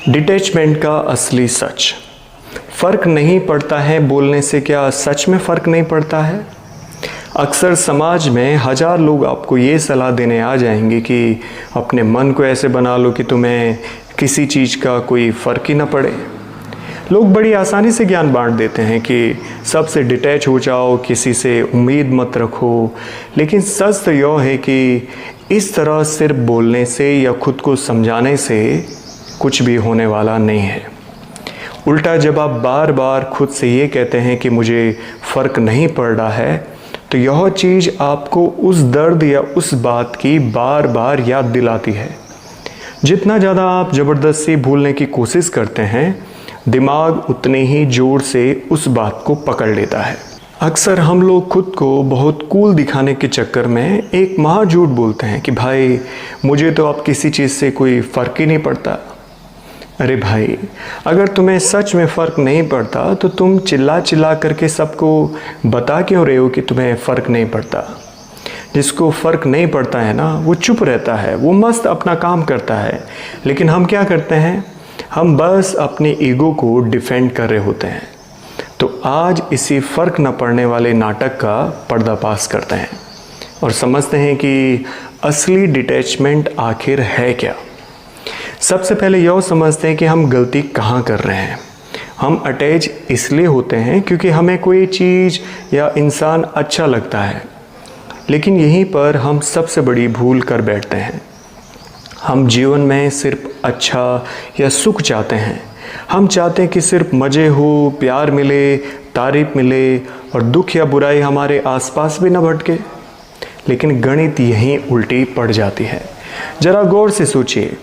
Detachment का असली सच। फ़र्क नहीं पड़ता है बोलने से, क्या सच में फ़र्क नहीं पड़ता है? अक्सर समाज में हज़ार लोग आपको ये सलाह देने आ जाएंगे कि अपने मन को ऐसे बना लो कि तुम्हें किसी चीज़ का कोई फ़र्क ही ना पड़े। लोग बड़ी आसानी से ज्ञान बांट देते हैं कि सबसे डिटैच हो जाओ, किसी से उम्मीद मत रखो, लेकिन सच तो यह है कि इस तरह सिर्फ बोलने से या खुद को समझाने से कुछ भी होने वाला नहीं है। उल्टा जब आप बार बार खुद से ये कहते हैं कि मुझे फ़र्क नहीं पड़ रहा है, तो यह चीज़ आपको उस दर्द या उस बात की बार बार याद दिलाती है। जितना ज़्यादा आप ज़बरदस्ती भूलने की कोशिश करते हैं, दिमाग उतने ही ज़ोर से उस बात को पकड़ लेता है। अक्सर हम लोग खुद को बहुत कूल दिखाने के चक्कर में एक महा झूठ बोलते हैं कि भाई मुझे तो अब किसी चीज़ से कोई फ़र्क ही नहीं पड़ता। अरे भाई, अगर तुम्हें सच में फ़र्क नहीं पड़ता तो तुम चिल्ला चिल्ला करके सबको बता क्यों रहे हो कि तुम्हें फ़र्क नहीं पड़ता? जिसको फ़र्क नहीं पड़ता है ना, वो चुप रहता है, वो मस्त अपना काम करता है। लेकिन हम क्या करते हैं? हम बस अपने ईगो को डिफेंड कर रहे होते हैं। तो आज इसी फ़र्क न पड़ने वाले नाटक का पर्दाफाश करते हैं और समझते हैं कि असली डिटैचमेंट आखिर है क्या। सबसे पहले यह समझते हैं कि हम गलती कहाँ कर रहे हैं। हम अटैच इसलिए होते हैं क्योंकि हमें कोई चीज़ या इंसान अच्छा लगता है, लेकिन यहीं पर हम सबसे बड़ी भूल कर बैठते हैं। हम जीवन में सिर्फ अच्छा या सुख चाहते हैं। हम चाहते हैं कि सिर्फ मज़े हो, प्यार मिले, तारीफ मिले और दुख या बुराई हमारे आसपास भी न भटके। लेकिन गणित यहीं उल्टी पड़ जाती है। ज़रा गौर से सोचिए,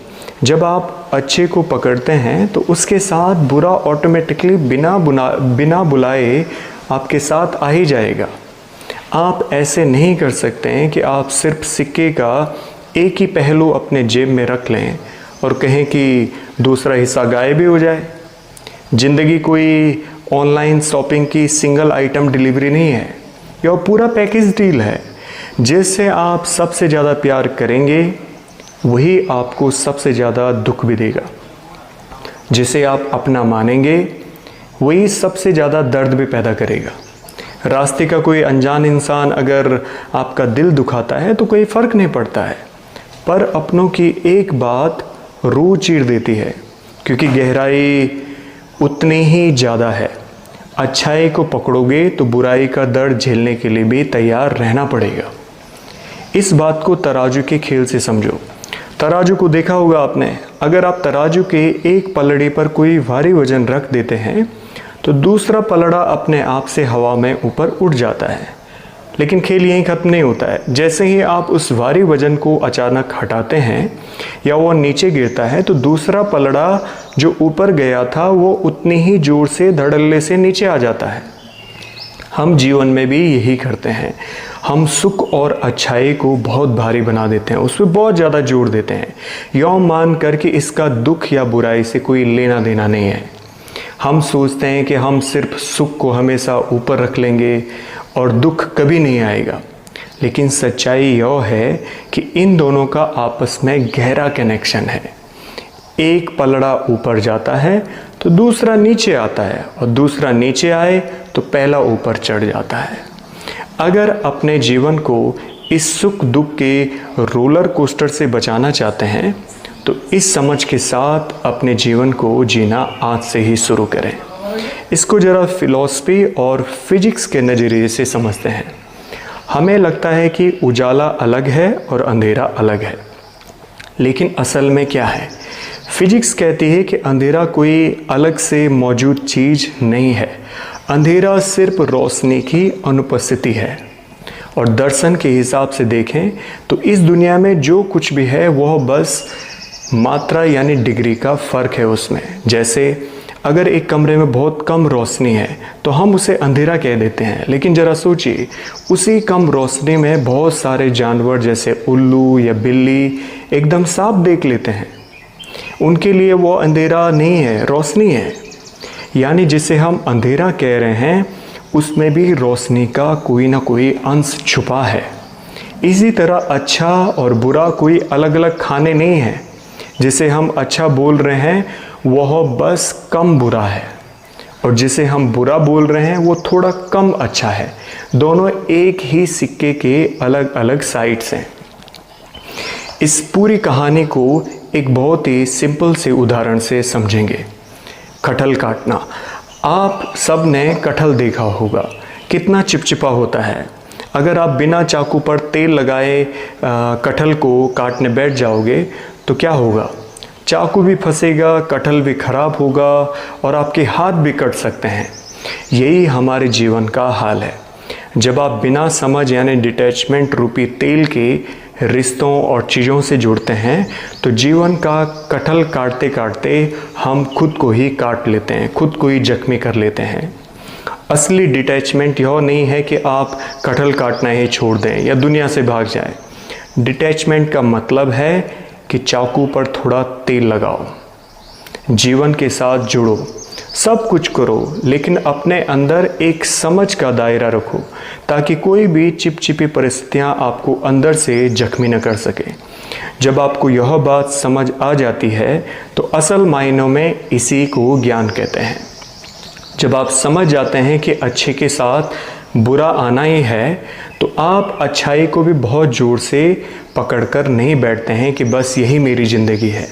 जब आप अच्छे को पकड़ते हैं तो उसके साथ बुरा ऑटोमेटिकली बिना बुलाए आपके साथ आ ही जाएगा। आप ऐसे नहीं कर सकते हैं कि आप सिर्फ सिक्के का एक ही पहलू अपने जेब में रख लें और कहें कि दूसरा हिस्सा गायब ही हो जाए। ज़िंदगी कोई ऑनलाइन शॉपिंग की सिंगल आइटम डिलीवरी नहीं है, यह पूरा पैकेज डील है। जिससे आप सबसे ज़्यादा प्यार करेंगे वही आपको सबसे ज़्यादा दुख भी देगा। जिसे आप अपना मानेंगे वही सबसे ज़्यादा दर्द भी पैदा करेगा। रास्ते का कोई अनजान इंसान अगर आपका दिल दुखाता है तो कोई फ़र्क नहीं पड़ता है, पर अपनों की एक बात रूह चीर देती है, क्योंकि गहराई उतनी ही ज़्यादा है। अच्छाई को पकड़ोगे तो बुराई का दर्द झेलने के लिए भी तैयार रहना पड़ेगा। इस बात को तराजू के खेल से समझो। तराजू को देखा होगा आपने। अगर आप तराजू के एक पलड़े पर कोई भारी वजन रख देते हैं तो दूसरा पलड़ा अपने आप से हवा में ऊपर उठ जाता है। लेकिन खेल यहीं ख़त्म नहीं होता है। जैसे ही आप उस भारी वजन को अचानक हटाते हैं या वो नीचे गिरता है तो दूसरा पलड़ा जो ऊपर गया था वो उतनी ही जोर से धड़ल्ले से नीचे आ जाता है। हम जीवन में भी यही करते हैं। हम सुख और अच्छाई को बहुत भारी बना देते हैं, उस पर बहुत ज़्यादा जोर देते हैं, यह मान कर कि इसका दुख या बुराई से कोई लेना देना नहीं है। हम सोचते हैं कि हम सिर्फ सुख को हमेशा ऊपर रख लेंगे और दुख कभी नहीं आएगा। लेकिन सच्चाई यह है कि इन दोनों का आपस में गहरा कनेक्शन है। एक पलड़ा ऊपर जाता है तो दूसरा नीचे आता है, और दूसरा नीचे आए तो पहला ऊपर चढ़ जाता है। अगर अपने जीवन को इस सुख दुख के रोलर कोस्टर से बचाना चाहते हैं तो इस समझ के साथ अपने जीवन को जीना आज से ही शुरू करें। इसको ज़रा फिलॉसफी और फिजिक्स के नज़रिए से समझते हैं। हमें लगता है कि उजाला अलग है और अंधेरा अलग है, लेकिन असल में क्या है? फिजिक्स कहती है कि अंधेरा कोई अलग से मौजूद चीज़ नहीं है। अंधेरा सिर्फ रोशनी की अनुपस्थिति है। और दर्शन के हिसाब से देखें तो इस दुनिया में जो कुछ भी है वह बस मात्रा यानी डिग्री का फ़र्क है उसमें। जैसे अगर एक कमरे में बहुत कम रोशनी है तो हम उसे अंधेरा कह देते हैं, लेकिन ज़रा सोचिए उसी कम रोशनी में बहुत सारे जानवर जैसे उल्लू या बिल्ली एकदम साफ देख लेते हैं। उनके लिए वो अंधेरा नहीं है, रोशनी है। यानी जिसे हम अंधेरा कह रहे हैं उसमें भी रोशनी का कोई ना कोई अंश छुपा है। इसी तरह अच्छा और बुरा कोई अलग अलग खाने नहीं हैं। जिसे हम अच्छा बोल रहे हैं वह बस कम बुरा है, और जिसे हम बुरा बोल रहे हैं वो थोड़ा कम अच्छा है। दोनों एक ही सिक्के के अलग अलग साइड्स हैं। इस पूरी कहानी को एक बहुत ही सिंपल से उदाहरण से समझेंगे। कटहल काटना। आप सब ने कटहल देखा होगा, कितना चिपचिपा होता है। अगर आप बिना चाकू पर तेल लगाए कटहल को काटने बैठ जाओगे तो क्या होगा? चाकू भी फंसेगा, कटहल भी खराब होगा और आपके हाथ भी कट सकते हैं। यही हमारे जीवन का हाल है। जब आप बिना समझ यानी डिटैचमेंट रूपी तेल के रिश्तों और चीज़ों से जुड़ते हैं तो जीवन का कटहल काटते काटते हम खुद को ही काट लेते हैं, खुद को ही जख्मी कर लेते हैं। असली डिटैचमेंट यह नहीं है कि आप कटहल काटना ही छोड़ दें या दुनिया से भाग जाएं। डिटैचमेंट का मतलब है कि चाकू पर थोड़ा तेल लगाओ, जीवन के साथ जुड़ो, सब कुछ करो, लेकिन अपने अंदर एक समझ का दायरा रखो ताकि कोई भी चिपचिपी परिस्थितियां आपको अंदर से जख्मी न कर सके। जब आपको यह बात समझ आ जाती है तो असल मायनों में इसी को ज्ञान कहते हैं। जब आप समझ जाते हैं कि अच्छे के साथ बुरा आना ही है तो आप अच्छाई को भी बहुत ज़ोर से पकड़कर नहीं बैठते हैं कि बस यही मेरी ज़िंदगी है।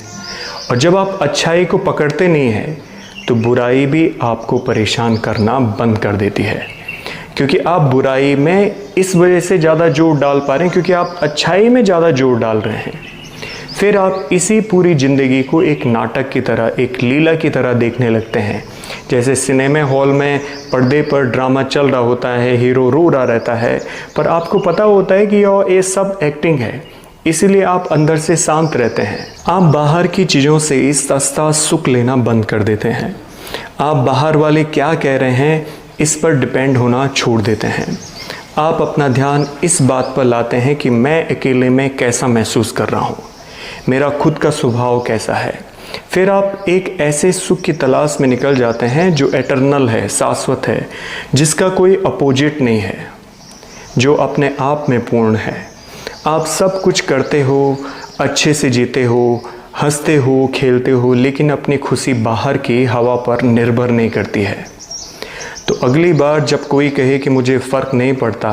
और जब आप अच्छाई को पकड़ते नहीं हैं तो बुराई भी आपको परेशान करना बंद कर देती है, क्योंकि आप बुराई में इस वजह से ज़्यादा जोर डाल पा रहे हैं क्योंकि आप अच्छाई में ज़्यादा जोर डाल रहे हैं। फिर आप इसी पूरी ज़िंदगी को एक नाटक की तरह, एक लीला की तरह देखने लगते हैं। जैसे सिनेमा हॉल में पर्दे पर ड्रामा चल रहा होता है, हीरो रो रहा रहता है, पर आपको पता होता है कि ये सब एक्टिंग है, इसीलिए आप अंदर से शांत रहते हैं। आप बाहर की चीज़ों से इस सस्ता सुख लेना बंद कर देते हैं। आप बाहर वाले क्या कह रहे हैं इस पर डिपेंड होना छोड़ देते हैं। आप अपना ध्यान इस बात पर लाते हैं कि मैं अकेले में कैसा महसूस कर रहा हूँ, मेरा खुद का स्वभाव कैसा है। फिर आप एक ऐसे सुख की तलाश में निकल जाते हैं जो एटर्नल है, शाश्वत है, जिसका कोई अपोजिट नहीं है, जो अपने आप में पूर्ण है। आप सब कुछ करते हो, अच्छे से जीते हो, हंसते हो, खेलते हो, लेकिन अपनी खुशी बाहर की हवा पर निर्भर नहीं करती है। तो अगली बार जब कोई कहे कि मुझे फ़र्क नहीं पड़ता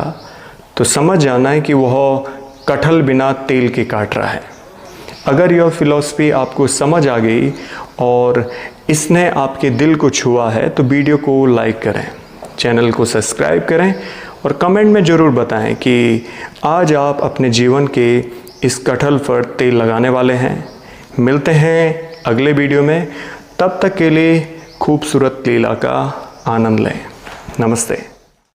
तो समझ जाना है कि वह कटहल बिना तेल के काट रहा है। अगर यह फ़िलॉसफी आपको समझ आ गई और इसने आपके दिल को छुआ है तो वीडियो को लाइक करें, चैनल को सब्सक्राइब करें और कमेंट में ज़रूर बताएं कि आज आप अपने जीवन के इस कटहल पर तेल लगाने वाले हैं। मिलते हैं अगले वीडियो में, तब तक के लिए खूबसूरत लीला का आनंद लें। नमस्ते।